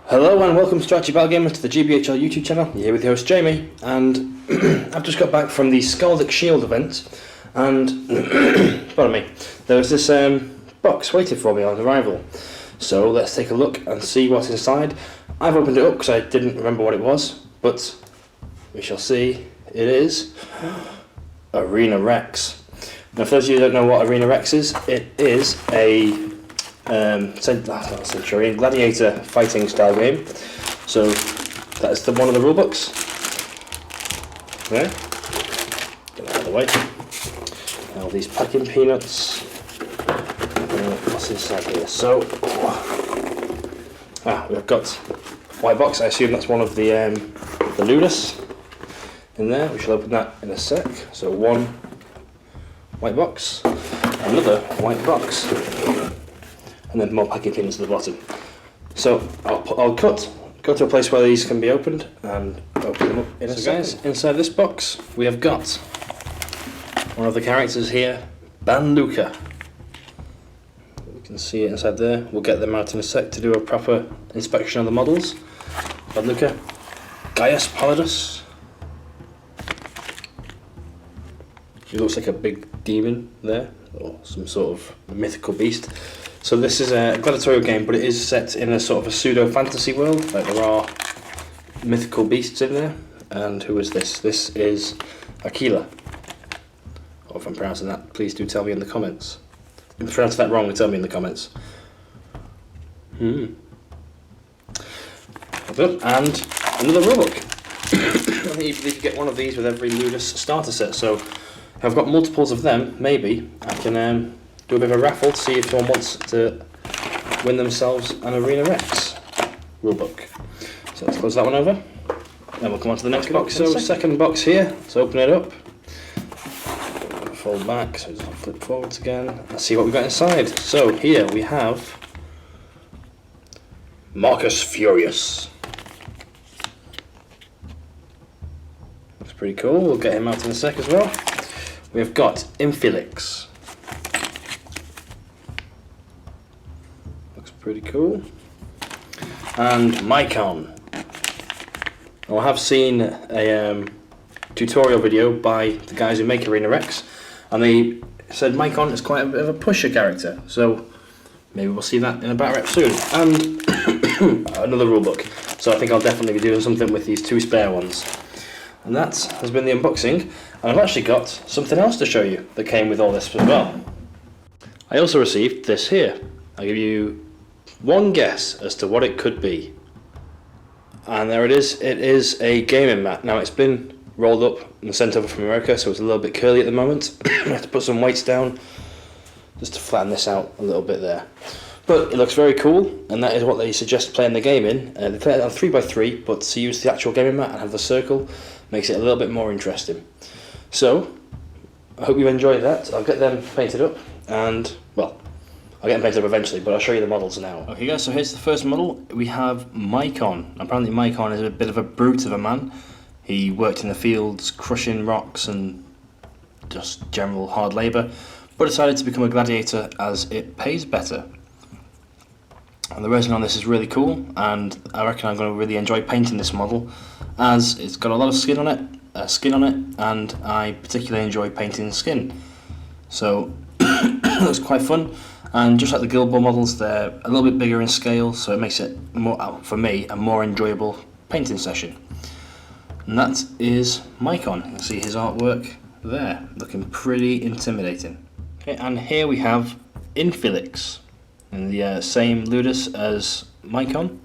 Hello and welcome Strategy Battle Gamers to the GBHL YouTube channel. You're here with your host Jamie, and I've just got back from the Scaldic Shield event, and pardon me, there was this box waiting for me on arrival. So let's take a look and see what's inside. I've opened it up because I didn't remember what it was, but we shall see. It is Arena Rex. Now for those of you who don't know what Arena Rex is, it is a Centurion Gladiator fighting style game. So that's one of the rule books. There. Get that out of the way. All these packing peanuts. What's inside here? So we've got white box. I assume that's one of the Ludus in there. We shall open that in a sec. So one white box, another white box, and then more packing peanuts at the bottom. So I'll go to a place where these can be opened and open them up in a second. Guys, inside this box we have got one of the characters here, Luca. You can see it inside there. We'll get them out in a sec to do a proper inspection of the models. Luca, Gaius Palladus. He looks like a big demon there, or some sort of mythical beast. So this is a gladiatorial game, but it is set in a sort of a pseudo-fantasy world. Like there are mythical beasts in there. And who is this? This is Aquila. Or if I'm pronouncing that, please do tell me in the comments. If I'm pronouncing that wrong, tell me in the comments. And another rulebook. I think you can get one of these with every Ludus starter set. So if I've got multiples of them, maybe I can do a bit of a raffle to see if someone wants to win themselves an Arena Rex rulebook. So let's close that one over. Then we'll come on to the next box. So second box here, let's open it up. Fold back, so just flip forwards again. Let's see what we've got inside. So here we have Marcus Furious. Looks pretty cool, we'll get him out in a sec as well. We've got Felix. Looks pretty cool. And Mikeon. I have seen a tutorial video by the guys who make Arena Rex, and they said Mikeon is quite a bit of a pusher character, so maybe we'll see that in a battle rep soon. And another rulebook, so I think I'll definitely be doing something with these two spare ones. And that has been the unboxing, and I've actually got something else to show you that came with all this as well. I also received this here. I'll give you one guess as to what it could be. And there it is a gaming mat. Now it's been rolled up and sent over from America, so it's a little bit curly at the moment. I have to put some weights down just to flatten this out a little bit there. But it looks very cool, and that is what they suggest playing the game in. They play it on 3x3, but to use the actual gaming mat and have the circle makes it a little bit more interesting. So, I hope you enjoyed that. I'll get them painted up, and, well, I'll get them painted up eventually, but I'll show you the models now. Okay guys, so here's the first model. We have Mikeon. Apparently Mikeon is a bit of a brute of a man. He worked in the fields, crushing rocks and just general hard labour, but decided to become a gladiator as it pays better. And the resin on this is really cool, and I reckon I'm going to really enjoy painting this model, as it's got a lot of skin on it, and I particularly enjoy painting skin. So it's quite fun, and just like the Guild Ball models, they're a little bit bigger in scale, so it makes it more, for me, a more enjoyable painting session. And that is Mikeon. You can see his artwork there, looking pretty intimidating. Okay, and here we have Felix, in the same Ludus as Mikeon,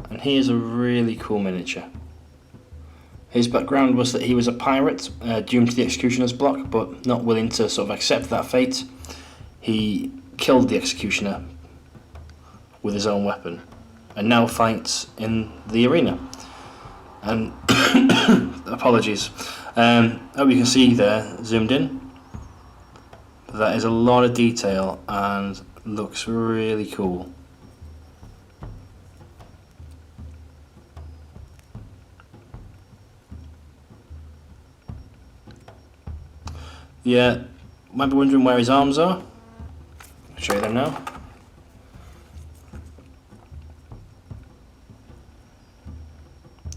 and he is a really cool miniature. His background was that he was a pirate, doomed to the executioner's block, but not willing to sort of accept that fate. He killed the executioner with his own weapon, and now fights in the arena. And apologies, hope you can see there, zoomed in. That is a lot of detail and looks really cool. Yeah, might be wondering where his arms are. I'll show you them now.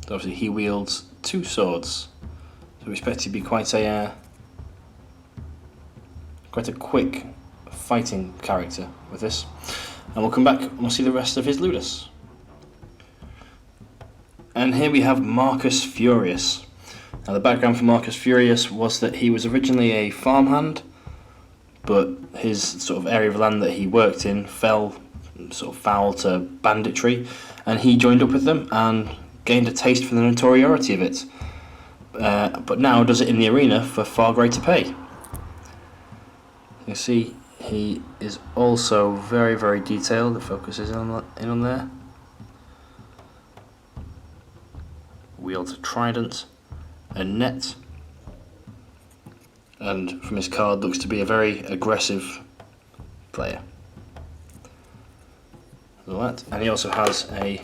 Obviously he wields 2 swords, so we expect to be quite a quick fighting character with this. And we'll come back and we'll see the rest of his ludus. And here we have Marcus Furius. Now the background for Marcus Furius was that he was originally a farmhand, but his sort of area of land that he worked in fell sort of foul to banditry, and he joined up with them and gained a taste for the notoriety of it, but now does it in the arena for far greater pay. You see he is also very, very detailed. The focus is in on there. Wields a trident, a net, and from his card looks to be a very aggressive player. Like that. And he also has a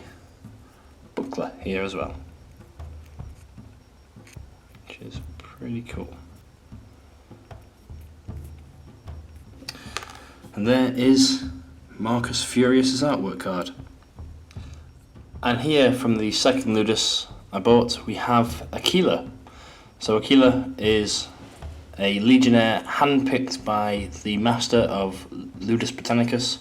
buckler here as well, which is pretty cool. And there is Marcus Furius's artwork card. And here from the second ludus I bought, we have Aquila. So Aquila is a legionnaire handpicked by the master of Ludus Britannicus,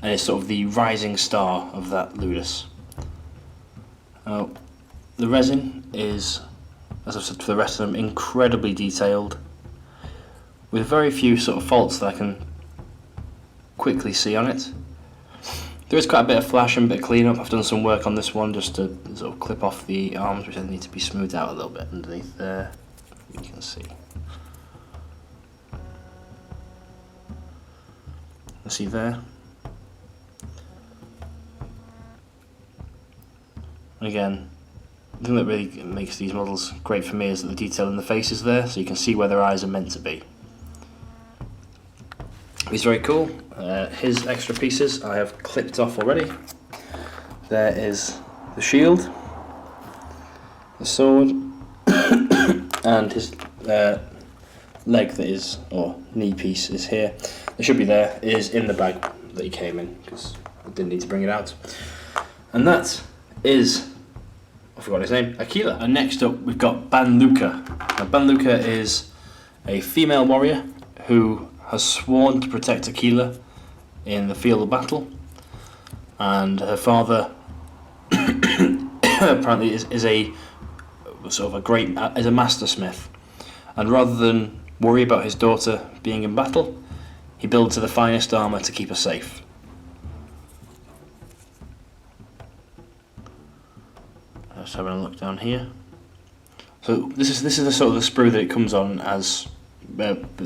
and is sort of the rising star of that ludus. The resin is, as I've said for the rest of them, incredibly detailed, with very few sort of faults that I can quickly see on it. There is quite a bit of flash and a bit of cleanup. I've done some work on this one just to sort of clip off the arms, which I need to be smoothed out a little bit underneath there. You can see. See there. And again, the thing that really makes these models great for me is that the detail in the face is there, so you can see where their eyes are meant to be. He's very cool. His extra pieces I have clipped off already. There is the shield, the sword, and his leg that is, or knee piece is here. It should be there, it is in the bag that he came in, because I didn't need to bring it out. And that is, I forgot his name, Aquila. And next up we've got Ban Luca. Now Ban Luca is a female warrior who has sworn to protect Aquila in the field of battle, and her father apparently is a sort of is a mastersmith, and rather than worry about his daughter being in battle, he builds her the finest armour to keep her safe. Just having a look down here. So this is the sort of the sprue that it comes on as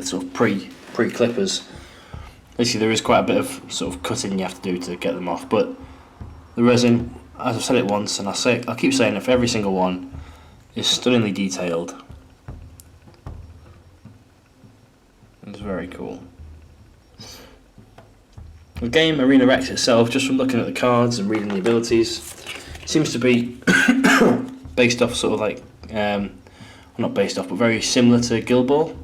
sort of pre-clippers. Basically there is quite a bit of sort of cutting you have to do to get them off, but the resin, as I've said it once and I'll keep saying it for every single one, is stunningly detailed. It's very cool. The game Arena Rex itself, just from looking at the cards and reading the abilities, seems to be based off sort of like, well, not based off, but very similar to Guild Ball,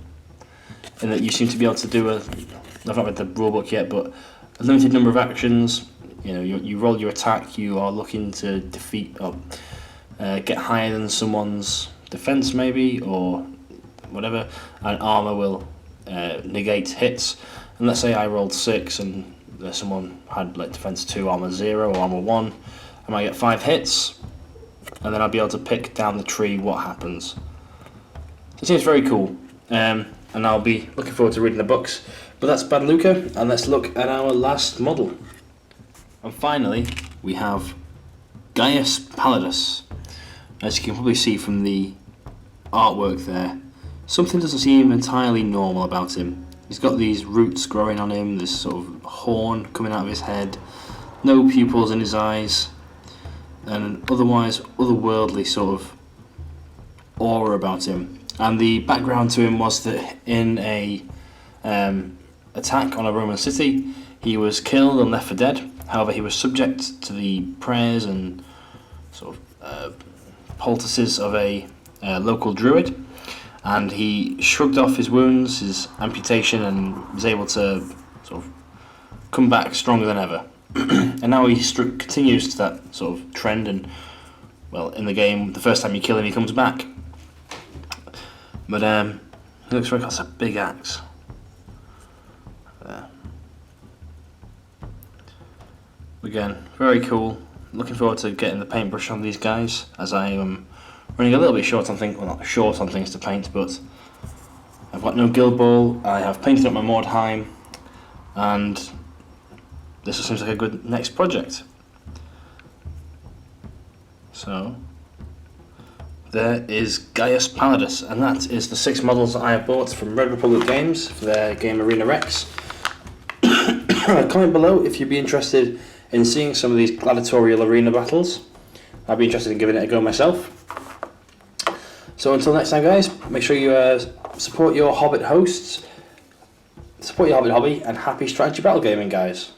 in that you seem to be able to do I've not read the rulebook yet, but a limited number of actions. You know, you roll your attack, you are looking to defeat or get higher than someone's defense maybe, or whatever, and armor will negate hits. And let's say I rolled 6 and someone had like defense 2, armor 0, or armor 1, I might get 5 hits, and then I'll be able to pick down the tree what happens. So it seems very cool, and I'll be looking forward to reading the books. But that's Bad Luca, and let's look at our last model. And finally, we have Gaius Palladus. As you can probably see from the artwork there, something doesn't seem entirely normal about him. He's got these roots growing on him, this sort of horn coming out of his head, no pupils in his eyes, and an otherwise otherworldly sort of aura about him. And the background to him was that in a attack on a Roman city, he was killed and left for dead. However, he was subject to the prayers and sort of poultices of a local druid, and he shrugged off his wounds, his amputation, and was able to sort of come back stronger than ever. And now he continues to that sort of trend, and well, in the game, the first time you kill him, he comes back. But he looks like that's a big axe. There. Again, very cool. Looking forward to getting the paintbrush on these guys, as I am running a little bit short on things. Well, not short on things to paint, but I've got no Guild Ball. I have painted up my Mordheim, and this seems like a good next project. So there is Gaius Palladus, and that is the 6 models that I have bought from Red Republic Games for their game Arena Rex. Comment below if you'd be interested in seeing some of these gladiatorial arena battles. I'd be interested in giving it a go myself. So until next time, guys, make sure you support your Hobbit hosts, support your Hobbit hobby, and happy strategy battle gaming, guys.